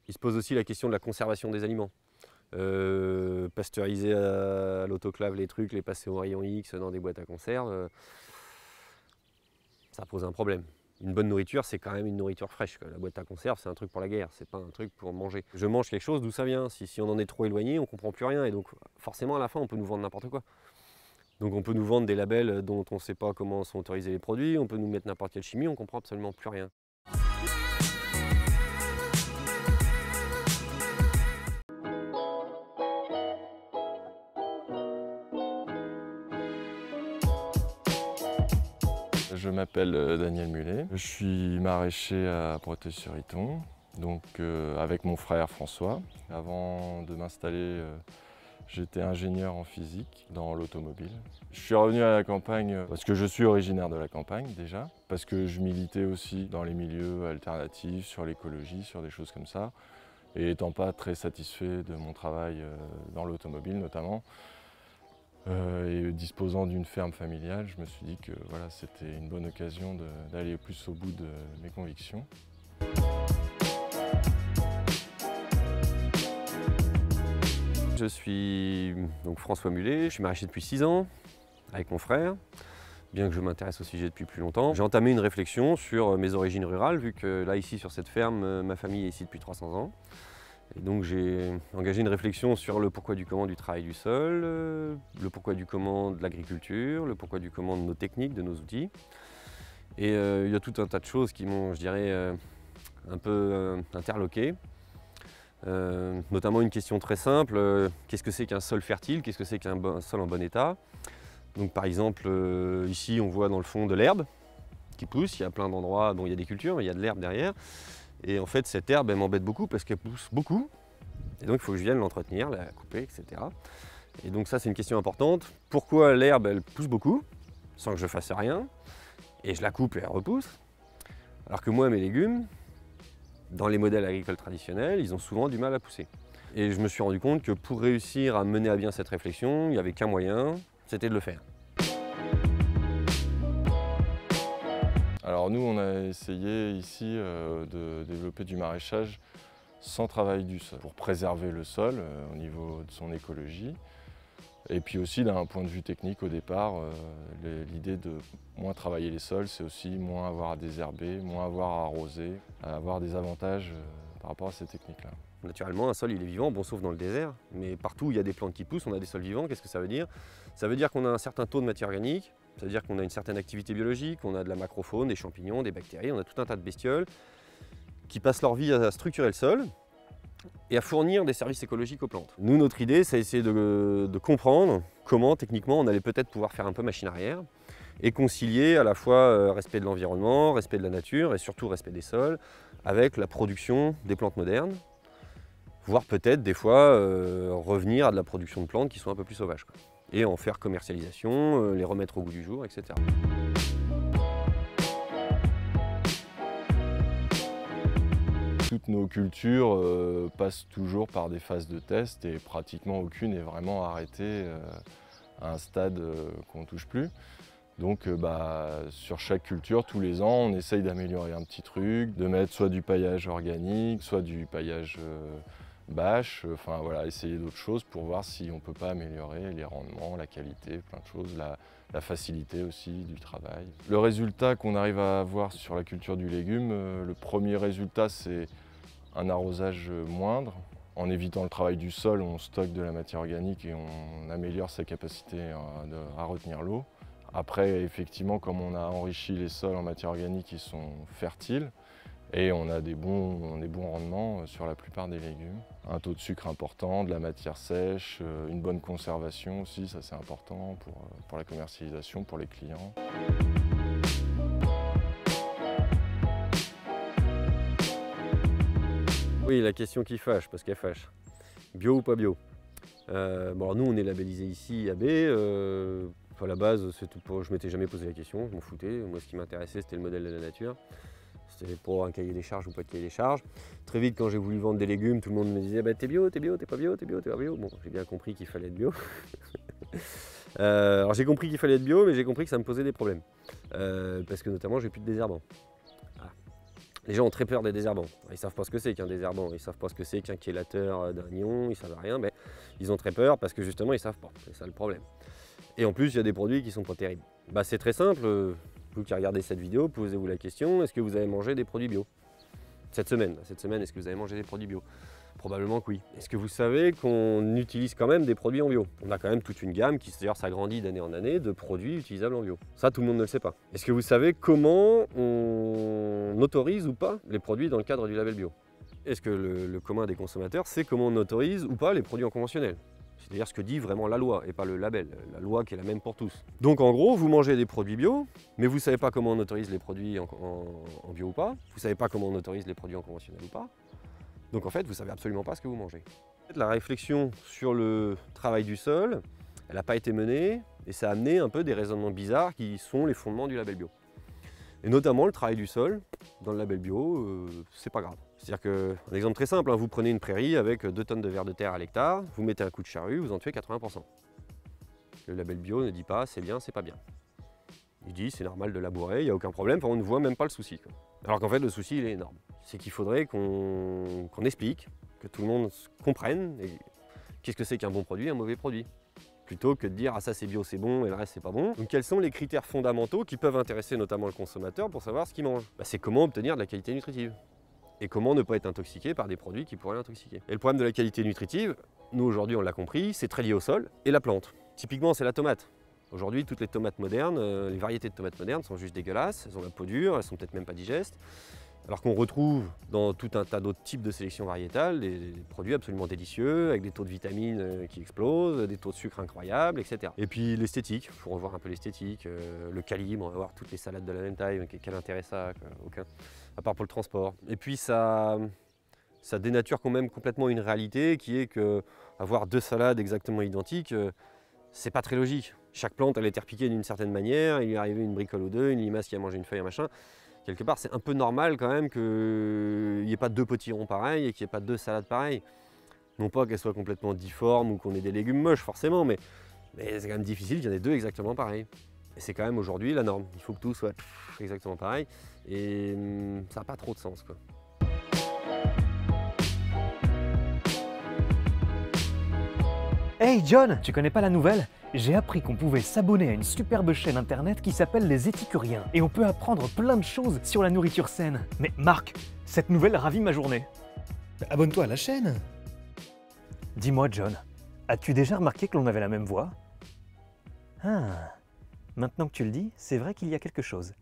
Il se pose aussi la question de la conservation des aliments. Pasteuriser à l'autoclave les trucs, les passer au rayon X dans des boîtes à conserve, ça pose un problème. Une bonne nourriture, c'est quand même une nourriture fraîche. La boîte à conserve, c'est un truc pour la guerre, c'est pas un truc pour manger. Je mange quelque chose, d'où ça vient. Si on en est trop éloigné, on comprend plus rien. Et donc, forcément, à la fin, on peut nous vendre n'importe quoi. Donc, on peut nous vendre des labels dont on ne sait pas comment sont autorisés les produits, on peut nous mettre n'importe quelle chimie, on comprend absolument plus rien. Je m'appelle Daniel Mullet, je suis maraîcher à Breteuil-sur-Iton, donc avec mon frère François. Avant de m'installer, j'étais ingénieur en physique dans l'automobile. Je suis revenu à la campagne parce que je suis originaire de la campagne déjà, parce que je militais aussi dans les milieux alternatifs, sur l'écologie, sur des choses comme ça. Et étant pas très satisfait de mon travail dans l'automobile notamment, et disposant d'une ferme familiale, je me suis dit que voilà, c'était une bonne occasion d'aller plus au bout de mes convictions. Je suis donc François Mullet, je suis maraîcher depuis 6 ans avec mon frère, bien que je m'intéresse au sujet depuis plus longtemps. J'ai entamé une réflexion sur mes origines rurales, vu que là, ici, sur cette ferme, ma famille est ici depuis 300 ans. Et donc j'ai engagé une réflexion sur le pourquoi du comment du travail du sol, le pourquoi du comment de l'agriculture, le pourquoi du comment de nos techniques, de nos outils. Et il y a tout un tas de choses qui m'ont, je dirais, un peu interloqué. Notamment une question très simple, qu'est-ce que c'est qu'un sol fertile? Qu'est-ce que c'est qu'un sol en bon état? Donc par exemple, ici on voit dans le fond de l'herbe qui pousse, il y a plein d'endroits, bon il y a des cultures, mais il y a de l'herbe derrière. Et en fait, cette herbe, elle m'embête beaucoup parce qu'elle pousse beaucoup. Et donc, il faut que je vienne l'entretenir, la couper, etc. Et donc ça, c'est une question importante. Pourquoi l'herbe, elle pousse beaucoup, sans que je fasse rien, et je la coupe et elle repousse, alors que moi, mes légumes, dans les modèles agricoles traditionnels, ils ont souvent du mal à pousser. Et je me suis rendu compte que pour réussir à mener à bien cette réflexion, il n'y avait qu'un moyen, c'était de le faire. Alors nous, on a essayé ici de développer du maraîchage sans travail du sol, pour préserver le sol au niveau de son écologie. Et puis aussi d'un point de vue technique au départ, l'idée de moins travailler les sols, c'est aussi moins avoir à désherber, moins avoir à arroser, à avoir des avantages par rapport à ces techniques-là. Naturellement, un sol il est vivant, bon sauf dans le désert, mais partout où il y a des plantes qui poussent, on a des sols vivants. Qu'est-ce que ça veut dire? Ça veut dire qu'on a un certain taux de matière organique, ça veut dire qu'on a une certaine activité biologique, on a de la macrofaune, des champignons, des bactéries, on a tout un tas de bestioles qui passent leur vie à structurer le sol et à fournir des services écologiques aux plantes. Nous, notre idée, c'est essayer de comprendre comment, techniquement, on allait peut-être pouvoir faire un peu machine arrière et concilier à la fois respect de l'environnement, respect de la nature et surtout respect des sols avec la production des plantes modernes, voire peut-être des fois revenir à de la production de plantes qui sont un peu plus sauvages, quoi. Et en faire commercialisation, les remettre au goût du jour, etc. Toutes nos cultures passent toujours par des phases de test et pratiquement aucune n'est vraiment arrêtée à un stade qu'on ne touche plus. Donc sur chaque culture, tous les ans, on essaye d'améliorer un petit truc, de mettre soit du paillage organique, soit du paillage bâche, enfin voilà, essayer d'autres choses pour voir si on ne peut pas améliorer les rendements, la qualité, plein de choses, la facilité aussi du travail. Le résultat qu'on arrive à avoir sur la culture du légume, le premier résultat c'est un arrosage moindre. En évitant le travail du sol, on stocke de la matière organique et on améliore sa capacité à retenir l'eau. Après, effectivement, comme on a enrichi les sols en matière organique, ils sont fertiles et on a des bons rendements sur la plupart des légumes. Un taux de sucre important, de la matière sèche, une bonne conservation aussi, ça c'est important pour la commercialisation, pour les clients. Oui, la question qui fâche, parce qu'elle fâche. Bio ou pas bio? Bon, nous, on est labellisé ici AB. À la base, je m'étais jamais posé la question, je m'en foutais. Moi, ce qui m'intéressait, c'était le modèle de la nature. C'était pour un cahier des charges ou pas de cahier des charges. Très vite, quand j'ai voulu vendre des légumes, tout le monde me disait bah, t'es bio, t'es bio, t'es pas bio, t'es bio, t'es pas bio. Bon, j'ai bien compris qu'il fallait être bio. Alors j'ai compris qu'il fallait être bio, mais j'ai compris que ça me posait des problèmes. Parce que notamment, j'ai plus de désherbant. Voilà. Les gens ont très peur des désherbants. Ils ne savent pas ce que c'est qu'un désherbant, ils ne savent pas ce que c'est qu'un chélateur d'un ion, ils ne savent rien, mais ils ont très peur parce que justement ils ne savent pas, c'est ça le problème. Et en plus il y a des produits qui ne sont pas terribles. Bah, c'est très simple, vous qui regardez cette vidéo, posez-vous la question, est-ce que vous avez mangé des produits bio? Cette semaine, est-ce que vous avez mangé des produits bio? Probablement que oui. Est-ce que vous savez qu'on utilise quand même des produits en bio? On a quand même toute une gamme qui d'ailleurs s'agrandit d'année en année de produits utilisables en bio. Ça, tout le monde ne le sait pas. Est-ce que vous savez comment on autorise ou pas les produits dans le cadre du label bio? Est-ce que le commun des consommateurs sait comment on autorise ou pas les produits en conventionnel? C'est-à-dire ce que dit vraiment la loi et pas le label, la loi qui est la même pour tous. Donc en gros, vous mangez des produits bio, mais vous ne savez pas comment on autorise les produits en bio ou pas, vous ne savez pas comment on autorise les produits en conventionnel ou pas. Donc en fait, vous ne savez absolument pas ce que vous mangez. La réflexion sur le travail du sol, elle n'a pas été menée et ça a amené un peu des raisonnements bizarres qui sont les fondements du label bio. Et notamment le travail du sol, dans le label bio, c'est pas grave. C'est-à-dire qu'un exemple très simple, hein, vous prenez une prairie avec 2 tonnes de vers de terre à l'hectare, vous mettez un coup de charrue, vous en tuez 80%. Le label bio ne dit pas c'est bien, c'est pas bien. Il dit c'est normal de labourer, il n'y a aucun problème, on ne voit même pas le souci, quoi. Alors qu'en fait le souci il est énorme. C'est qu'il faudrait qu'on explique, que tout le monde comprenne qu'est-ce que c'est qu'un bon produit et un mauvais produit. Plutôt que de dire ah ça c'est bio, c'est bon et le reste c'est pas bon. Donc quels sont les critères fondamentaux qui peuvent intéresser notamment le consommateur pour savoir ce qu'il mange? Bah, c'est comment obtenir de la qualité nutritive. Et comment ne pas être intoxiqué par des produits qui pourraient l'intoxiquer. Et le problème de la qualité nutritive, nous aujourd'hui on l'a compris, c'est très lié au sol et la plante. Typiquement c'est la tomate. Aujourd'hui, toutes les tomates modernes, les variétés de tomates modernes sont juste dégueulasses, elles ont la peau dure, elles sont peut-être même pas digestes. Alors qu'on retrouve dans tout un tas d'autres types de sélection variétale des produits absolument délicieux, avec des taux de vitamines qui explosent, des taux de sucre incroyables, etc. Et puis l'esthétique, il faut revoir un peu l'esthétique, le calibre, on va voir toutes les salades de la même taille, quel intérêt ça a, aucun, à part pour le transport. Et puis ça dénature quand même complètement une réalité qui est que avoir 2 salades exactement identiques, c'est pas très logique. Chaque plante, elle a été repiquée d'une certaine manière, il lui est arrivé une bricole ou deux, une limace qui a mangé une feuille, un machin. Quelque part, c'est un peu normal quand même qu'il n'y ait pas 2 potirons pareils et qu'il n'y ait pas 2 salades pareilles. Non pas qu'elles soient complètement difformes ou qu'on ait des légumes moches forcément, mais c'est quand même difficile qu'il y en ait 2 exactement pareils. Et c'est quand même aujourd'hui la norme. Il faut que tout soit exactement pareil et ça n'a pas trop de sens, quoi. Hey John, tu connais pas la nouvelle? J'ai appris qu'on pouvait s'abonner à une superbe chaîne internet qui s'appelle Les Épicuriens. Et on peut apprendre plein de choses sur la nourriture saine. Mais Marc, cette nouvelle ravit ma journée. Abonne-toi à la chaîne. Dis-moi John, as-tu déjà remarqué que l'on avait la même voix? Ah, maintenant que tu le dis, c'est vrai qu'il y a quelque chose.